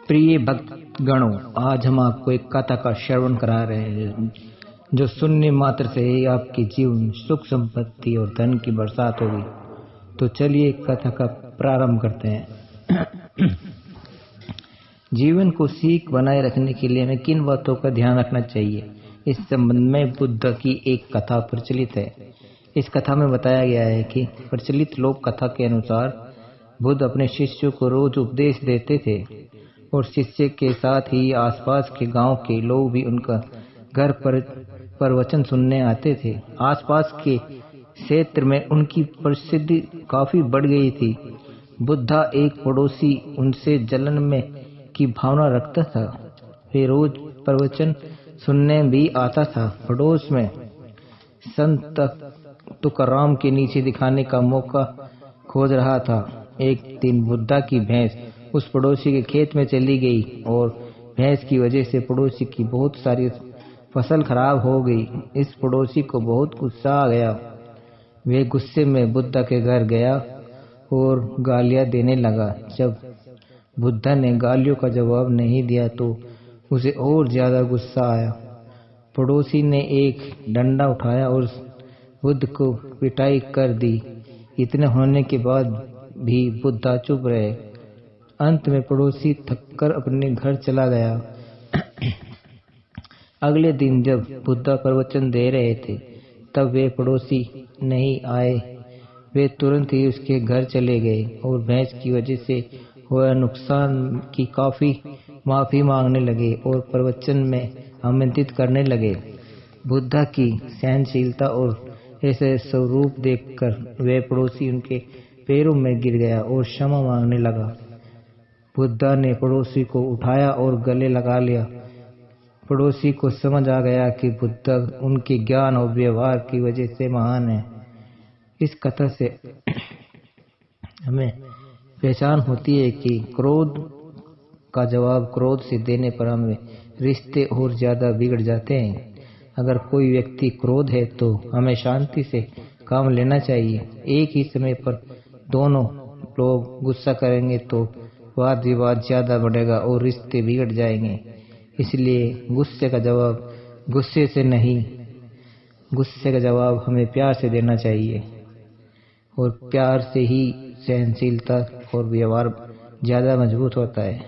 प्रिय भक्त गणों, आज हम आपको एक कथा का श्रवण करा रहे हैं जो सुनने मात्र से ही आपके जीवन सुख संपत्ति और धन की बरसात होगी। तो चलिए कथा का प्रारंभ करते हैं। जीवन को सीख बनाए रखने के लिए हमें किन बातों का ध्यान रखना चाहिए, इस संबंध में बुद्ध की एक कथा प्रचलित है। इस कथा में बताया गया है कि प्रचलित लोक कथा के अनुसार बुद्ध अपने शिष्यों को रोज उपदेश देते थे और शिष्य के साथ ही आसपास के गांव के लोग भी उनका घर पर प्रवचन सुनने आते थे। आसपास के क्षेत्र में उनकी प्रसिद्धि काफी बढ़ गई थी। बुद्धा एक पड़ोसी उनसे जलन में की भावना रखता था। वे रोज प्रवचन सुनने भी आता था। पड़ोस में संत तुकाराम के नीचे दिखाने का मौका खोज रहा था। एक दिन बुद्धा की भैंस उस पड़ोसी के खेत में चली गई और भैंस की वजह से पड़ोसी की बहुत सारी फसल खराब हो गई। इस पड़ोसी को बहुत गुस्सा आ गया। वे गुस्से में बुद्धा के घर गया और गालियां देने लगा। जब बुद्धा ने गालियों का जवाब नहीं दिया तो उसे और ज्यादा गुस्सा आया। पड़ोसी ने एक डंडा उठाया और बुद्ध को पिटाई कर दी। इतने होने के बाद भी बुद्धा चुप रहे। अंत में पड़ोसी थककर अपने घर चला गया। अगले दिन जब बुद्धा प्रवचन दे रहे थे तब वे पड़ोसी नहीं आए। वे तुरंत ही उसके घर चले गए और भैंस की वजह से हुए नुकसान की काफी माफी मांगने लगे और प्रवचन में आमंत्रित करने लगे। बुद्धा की सहनशीलता और ऐसे स्वरूप देखकर वे पड़ोसी उनके पैरों में गिर गया और क्षमा मांगने लगा। बुद्धा ने पड़ोसी को उठाया और गले लगा लिया। पड़ोसी को समझ आ गया कि बुद्ध उनके ज्ञान और व्यवहार की वजह से महान है। इस कथा से हमें पहचान होती है कि क्रोध का जवाब क्रोध से देने पर हमें रिश्ते और ज्यादा बिगड़ जाते हैं। अगर कोई व्यक्ति क्रोध है तो हमें शांति से काम लेना चाहिए। एक ही समय पर दोनों लोग गुस्सा करेंगे तो वाद विवाद ज्यादा बढ़ेगा और रिश्ते बिगड़ जाएंगे। इसलिए गुस्से का जवाब गुस्से से नहीं, गुस्से का जवाब हमें प्यार से देना चाहिए और प्यार से ही सहनशीलता और व्यवहार ज्यादा मजबूत होता है।